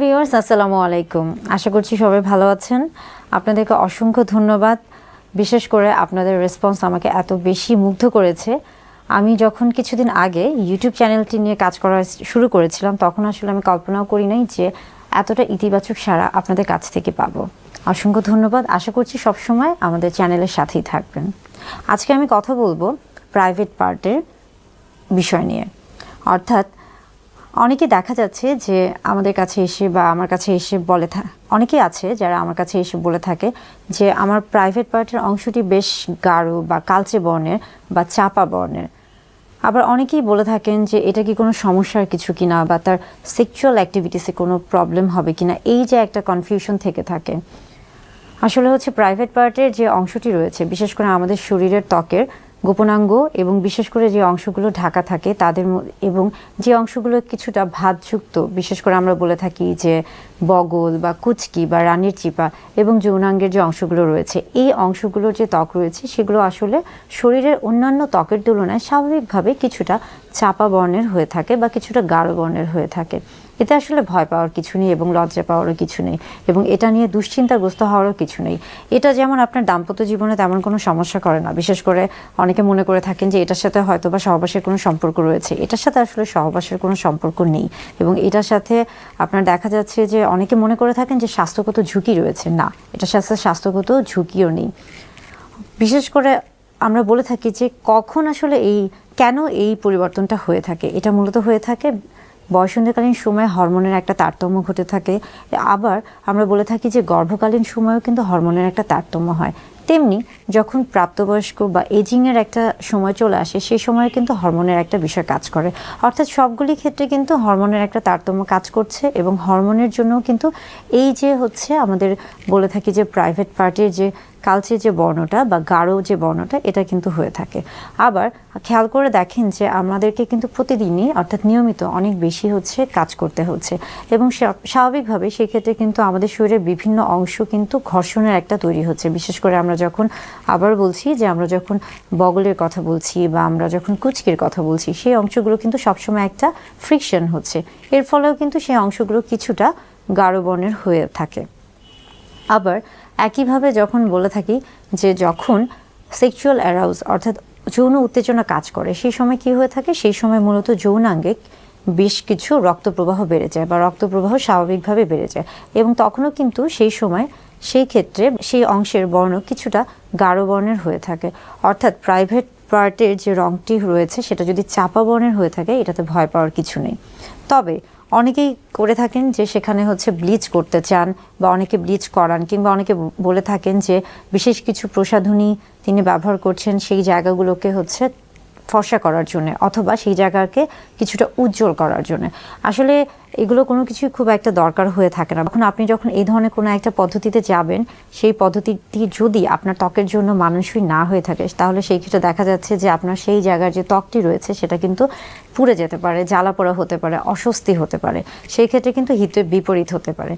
Viewers আসসালামু আলাইকুম। আশা করছি সবাই ভালো আছেন। আপনাদেরকে অসংখ্য ধন্যবাদ। বিশেষ করে আপনাদের রেসপন্স আমাকে এত বেশি মুগ্ধ করেছে। আমি যখন কিছুদিন আগে ইউটিউব চ্যানেলটি নিয়ে কাজ করা শুরু করেছিলাম, তখন আসলে আমি কল্পনাও করি নাই যে এতটা ইতিবাচক সাড়া আপনাদের কাছ থেকে পাবো। অসংখ্য ধন্যবাদ। আশা করছি সবসময় আমাদের চ্যানেলের সাথেই থাকবেন। আজকে আমি কথা বলবো প্রাইভেট পার্টের বিষয় নিয়ে। অর্থাৎ অনেকে দেখা যাচ্ছে যে আমাদের কাছে এসে বা আমার কাছে এসে বলে অনেকেই আছে যারা আমার কাছে এসে বলে থাকে যে আমার প্রাইভেট পার্টের অংশটি বেশ গাঢ় বা কালচে বর্ণের বা চাপা বর্ণের। আবার অনেকেই বলে থাকেন যে এটা কি কোনো সমস্যার কিছু কিনা বা তার সেক্সুয়াল অ্যাক্টিভিটিসে কোনো প্রবলেম হবে কিনা, এই যে একটা কনফিউশন থেকে থাকে। আসলে হচ্ছে প্রাইভেট পার্টের যে অংশটি রয়েছে, বিশেষ করে আমাদের শরীরের ত্বকের গোপনাঙ্গ এবং বিশেষ করে যে অংশগুলো ঢাকা থাকে তাদের এবং যে অংশগুলো কিছুটা ভাঁজযুক্ত, বিশেষ করে আমরা বলে থাকি যে বগল বা কুচকি বা রানীর চিপা এবং যৌনাঙ্গের যে অংশগুলো রয়েছে, এই অংশগুলোর যে ত্বক রয়েছে সেগুলো আসলে শরীরের অন্যান্য ত্বকের তুলনায় স্বাভাবিকভাবে কিছুটা চাপা বর্ণের হয়ে থাকে বা কিছুটা গাঢ় বর্ণের হয়ে থাকে। এতে আসলে ভয় পাওয়ার কিছু নেই এবং লজ্জা পাওয়ারও কিছু নেই এবং এটা নিয়ে দুশ্চিন্তাগ্রস্ত হওয়ারও কিছু নেই। এটা যেমন আপনার দাম্পত্য জীবনে তেমন কোনো সমস্যা করে না। বিশেষ করে অনেকে মনে করে থাকেন যে এটার সাথে হয়তো বা সহবাসের কোনো সম্পর্ক রয়েছে। এটার সাথে আসলে সহবাসের কোনো সম্পর্ক নেই এবং এটার সাথে আপনার দেখা যাচ্ছে যে অনেকে মনে করে থাকেন যে স্বাস্থ্যগত ঝুঁকি রয়েছে। না, এটার সাথে স্বাস্থ্যগত ঝুঁকিও নেই। বিশেষ করে আমরা বলে থাকি যে কখন আসলে কেন এই পরিবর্তনটা হয়ে থাকে। এটা মূলত হয়ে থাকে বয়ঃসন্ধিকালীন সময়ে হরমোনের একটা তারতম্য ঘটে থাকে। আবার আমরা বলে থাকি যে গর্ভকালীন সময়েও কিন্তু হরমোনের একটা তারতম্য হয়। তেমনি যখন প্রাপ্তবয়স্ক বা এজিংয়ের একটা সময় চলে আসে, সেই সময়ে কিন্তু হরমোনের একটা বিষয় কাজ করে। অর্থাৎ সবগুলি ক্ষেত্রে কিন্তু হরমোনের একটা তারতম্য কাজ করছে এবং হরমোনের জন্য কিন্তু এই যে হচ্ছে আমাদের বলে থাকি যে প্রাইভেট পার্টির যে কালচে যে বর্ণটা বা গাঢ় যে বর্ণটা, এটা কিন্তু হয়ে থাকে। আবার খেয়াল করে দেখেন যে আমাদেরকে কিন্তু প্রতিদিনই অর্থাৎ নিয়মিত অনেক বেশি হচ্ছে কাজ করতে হচ্ছে এবং স্বাভাবিকভাবে সেক্ষেত্রে কিন্তু আমাদের শরীরের বিভিন্ন অংশ কিন্তু ঘর্ষণের একটা তৈরি হচ্ছে। বিশেষ করে আমরা যখন আবার বলছি যে আমরা যখন বগলের কথা বলছি বা আমরা যখন কুচকির কথা বলছি, সেই অংশগুলো কিন্তু সবসময় একটা ফ্রিকশন হচ্ছে। এর ফলেও কিন্তু সেই অংশগুলো কিছুটা গাঢ় বর্ণের হয়ে থাকে। আবার একইভাবে যখন বলে থাকি যে যখন সেক্সুয়াল অ্যারাউজ অর্থাৎ যৌন উত্তেজনা কাজ করে, সেই সময় কি হয়ে থাকে, সেই সময় মূলত যৌনাঙ্গে বেশ কিছু রক্তপ্রবাহ বেড়ে যায় বা রক্তপ্রবাহ স্বাভাবিকভাবে বেড়ে যায় এবং তখনও কিন্তু সেই সময় সেই ক্ষেত্রে সেই অংশের বর্ণ কিছুটা গাঢ় বর্ণের হয়ে থাকে। অর্থাৎ প্রাইভেট পার্টের যে রঙটি রয়েছে সেটা যদি চাপা বর্ণের হয়ে থাকে, এটাতে ভয় পাওয়ার কিছু নেই। তবে অনেকেই করে থাকেন যে সেখানে হচ্ছে ব্লিচ করতে চান বা অনেকে ব্লিচ করান, কিংবা অনেকে বলে থাকেন যে বিশেষ কিছু প্রসাধনী তিনি ব্যবহার করছেন সেই জায়গাগুলোকে হচ্ছে ফর্সা করার জন্য অথবা সেই জায়গাকে কিছুটা উজ্জ্বল করার জন্য। আসলে এগুলো কোনো কিছুই খুব একটা দরকার হয়ে থাকে না। এখন আপনি যখন এই ধরনের কোনো একটা পদ্ধতিতে যাবেন, সেই পদ্ধতিটি যদি আপনার ত্বকের জন্য মানানসই না হয়ে থাকে, তাহলে সেই ক্ষেত্রে দেখা যাচ্ছে যে আপনার সেই জায়গার যে ত্বকটি রয়েছে সেটা কিন্তু পুড়ে যেতে পারে, জ্বালা পোড়া হতে পারে, অস্বস্তি হতে পারে। সেই ক্ষেত্রে কিন্তু হিতে বিপরীত হতে পারে।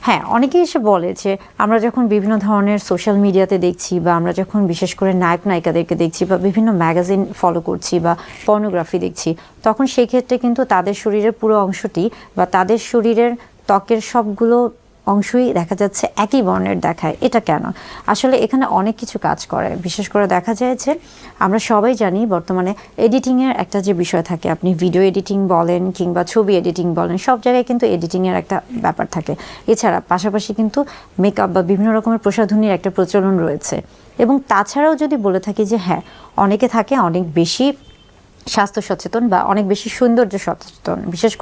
হ্যাঁ, অনেকেই এসে বলে যে আমরা যখন বিভিন্ন ধরনের সোশ্যাল মিডিয়াতে দেখছি বা আমরা যখন বিশেষ করে নায়ক নায়িকাদেরকে দেখছি বা বিভিন্ন ম্যাগাজিন ফলো করছি বা পর্নোগ্রাফি দেখছি, তখন সেই ক্ষেত্রে কিন্তু তাদের শরীরের পুরো অংশটি বা তাদের শরীরের ত্বকের সবগুলো অংশই দেখা যাচ্ছে একই বর্ণের দেখায়। এটা কেন? আসলে এখানে অনেক কিছু কাজ করে। বিশেষ করে দেখা যায় যে আমরা সবাই জানি বর্তমানে এডিটিংয়ের একটা যে বিষয় থাকে, আপনি ভিডিও এডিটিং বলেন কিংবা ছবি এডিটিং বলেন, সব জায়গায় কিন্তু এডিটিংয়ের একটা ব্যাপার থাকে। এছাড়া পাশাপাশি কিন্তু মেকআপ বা বিভিন্ন রকমের প্রসাধনীর একটা প্রচলন রয়েছে। এবং তাছাড়াও যদি বলে থাকি যে হ্যাঁ, অনেকে থাকে অনেক বেশি স্বাস্থ্য সচেতন বা অনেক বেশি সৌন্দর্য সচেতন, বিশেষ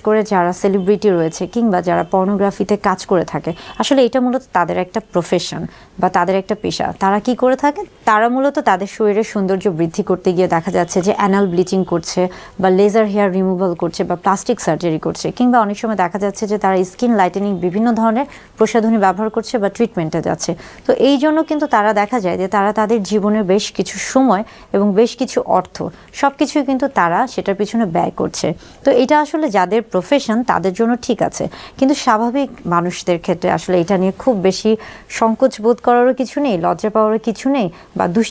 করে যারা সেলিব্রিটি রয়েছে কিংবা যারা পর্নোগ্রাফিতে কাজ করে থাকে। আসলে এটা মূলত তাদের একটা প্রফেশন বা তাদের একটা পেশা। তারা কি করে থাকে? তারা মূলত তাদের শরীরের সৌন্দর্য বৃদ্ধি করতে গিয়ে দেখা যাচ্ছে যে অ্যানাল ব্লিচিং করছে বা লেজার হেয়ার রিমুভাল করছে বা প্লাস্টিক সার্জারি করছে, কিংবা অনেক সময় দেখা যাচ্ছে যে তারা স্কিন লাইটেনিং বিভিন্ন ধরনের প্রসাধনী ব্যবহার করছে বা ট্রিটমেন্টে যাচ্ছে। তো এই জন্য কিন্তু তারা দেখা যায় যে তারা তাদের জীবনের বেশ কিছু সময় এবং বেশ কিছু অর্থ সব কিছুই কিন্তু তারা সেটার পিছনে ব্যয় করছে। তো এটা আসলে যাদের প্রফেশন তাদের জন্য ঠিক আছে, কিন্তু স্বাভাবিক মানুষদের ক্ষেত্রে আসলে এটা নিয়ে খুব বেশি সংকোচ বোধ করারও কিছু নেই, লজ্জা পাওয়ারও কিছু নেই বা